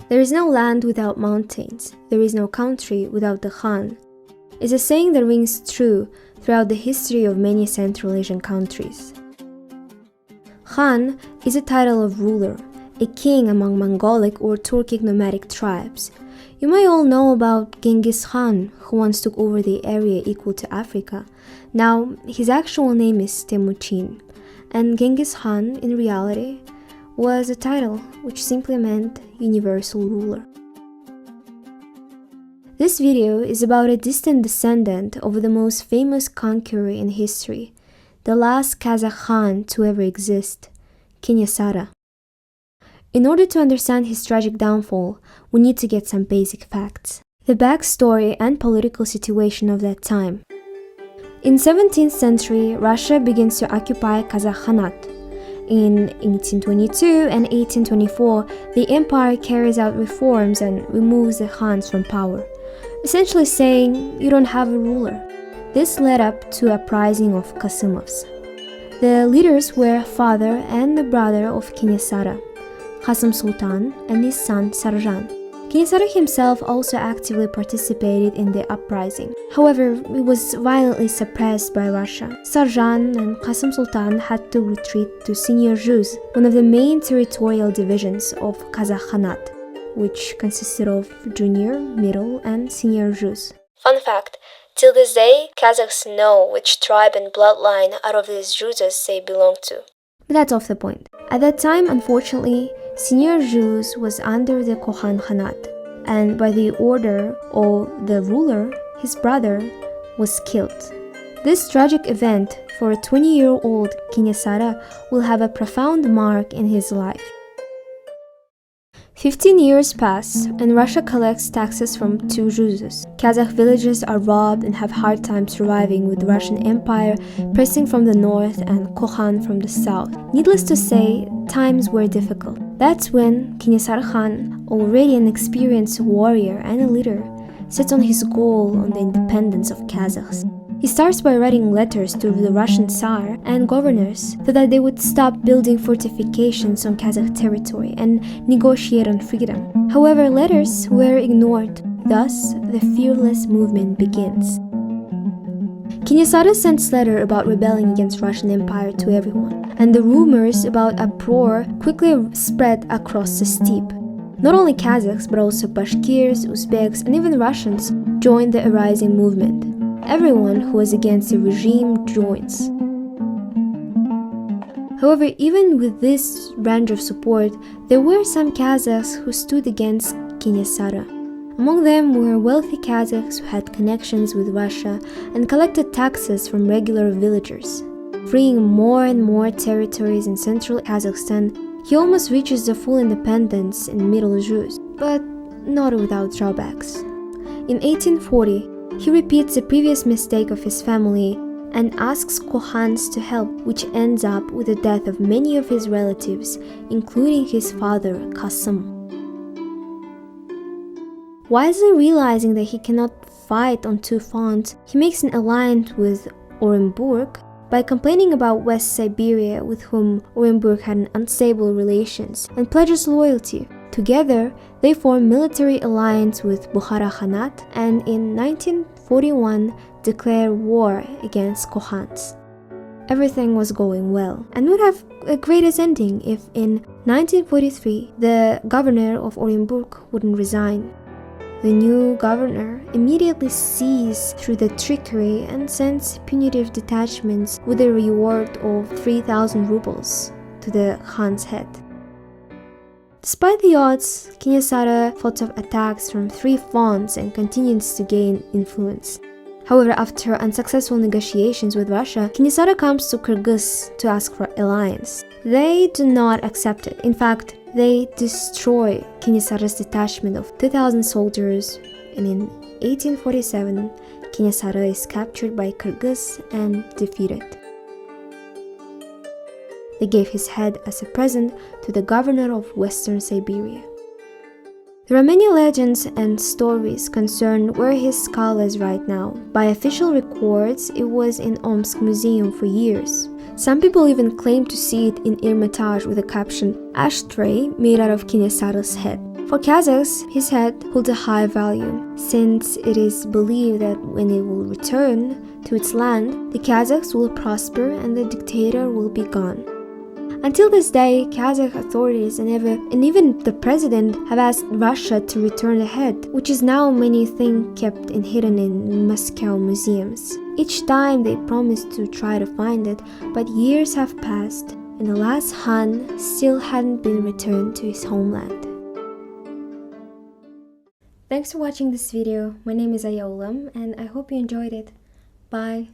There is no land without mountains. There is no country without the Khan. It's a saying that rings true throughout the history of many Central Asian countries. Khan is a title of ruler, a king among Mongolic or Turkic nomadic tribes. You might all know about Genghis Khan, who once took over the area equal to Africa. Now, his actual name is Temujin, and Genghis Khan, in reality, was a title which simply meant universal ruler. This video is about a distant descendant of the most famous conqueror in history, the last Kazakh Khan to ever exist, Kenyassara. In order to understand his tragic downfall, we need to get some basic facts. The backstory and political situation of that time. In 17th century, Russia begins to occupy Kazakh Khanate. In 1822 and 1824, the empire carries out reforms and removes the Khans from power, essentially saying, you don't have a ruler. This led up to a uprising of Kasimovs. The leaders were father and the brother of Kenyassara, Qasım Sultan, and his son Sarjan. Kenyassara himself also actively participated in the uprising. However, it was violently suppressed by Russia. Sarjan and Qasım Sultan had to retreat to Senior Rus, one of the main territorial divisions of Kazakh Khanate, which consisted of Junior, Middle, and Senior Rus. Fun fact, till this day, Kazakhs know which tribe and bloodline out of these Ruzes they belong to. But that's off the point. At that time, unfortunately, Senior Rus was under the Kohan Khanate, and by the order of the ruler, his brother was killed. This tragic event for a 20-year-old Kenyassara will have a profound mark in his life. 15 years pass, and Russia collects taxes from two Ruzes. Kazakh villages are robbed and have hard time surviving, with the Russian Empire pressing from the north and Kohan from the south. Needless to say, times were difficult. That's when Kenyassara Khan, already an experienced warrior and a leader, sets on his goal on the independence of Kazakhs. He starts by writing letters to the Russian Tsar and governors so that they would stop building fortifications on Kazakh territory and negotiate on freedom. However, letters were ignored. Thus, the fearless movement begins. Kenyassara sends letter about rebelling against Russian Empire to everyone, and the rumors about uproar quickly spread across the steppe. Not only Kazakhs, but also Bashkirs, Uzbeks, and even Russians joined the arising movement. Everyone who was against the regime joins. However, even with this range of support, there were some Kazakhs who stood against Kenyassara. Among them were wealthy Kazakhs who had connections with Russia and collected taxes from regular villagers. Freeing more and more territories in central Kazakhstan, he almost reaches the full independence in Middle Rus, but not without drawbacks. In 1840, he repeats the previous mistake of his family and asks Kohans to help, which ends up with the death of many of his relatives, including his father, Qasım. Wisely realizing that he cannot fight on two fronts, he makes an alliance with Orenburg by complaining about West Siberia, with whom Orenburg had an unstable relations, and pledges loyalty. Together, they form military alliance with Bukhara Khanate and in 1941 declare war against Kohans. Everything was going well and would have a greatest ending if in 1943 the governor of Orenburg wouldn't resign. The new governor immediately sees through the trickery and sends punitive detachments with a reward of 3,000 rubles to the Khan's head. Despite the odds, Kenyassara fought off attacks from three fronts and continues to gain influence. However, after unsuccessful negotiations with Russia, Kenyassara comes to Kyrgyz to ask for alliance. They do not accept it. In fact, they destroy Kenyassara's detachment of 2,000 soldiers, and in 1847, Kenyassara is captured by Kyrgyz and defeated. They gave his head as a present to the governor of Western Siberia. There are many legends and stories concerning where his skull is right now. By official records, it was in Omsk Museum for years. Some people even claim to see it in Hermitage with the caption, "Ashtray made out of Kenyassara's head." For Kazakhs, his head holds a high value, since it is believed that when it will return to its land, the Kazakhs will prosper and the dictator will be gone. Until this day, Kazakh authorities and even the president have asked Russia to return the head, which is now many think kept and hidden in Moscow museums. Each time they promised to try to find it, but years have passed, and the last Han still hadn't been returned to his homeland. Thanks for watching this video. My name is Ayaolam, and I hope you enjoyed it. Bye!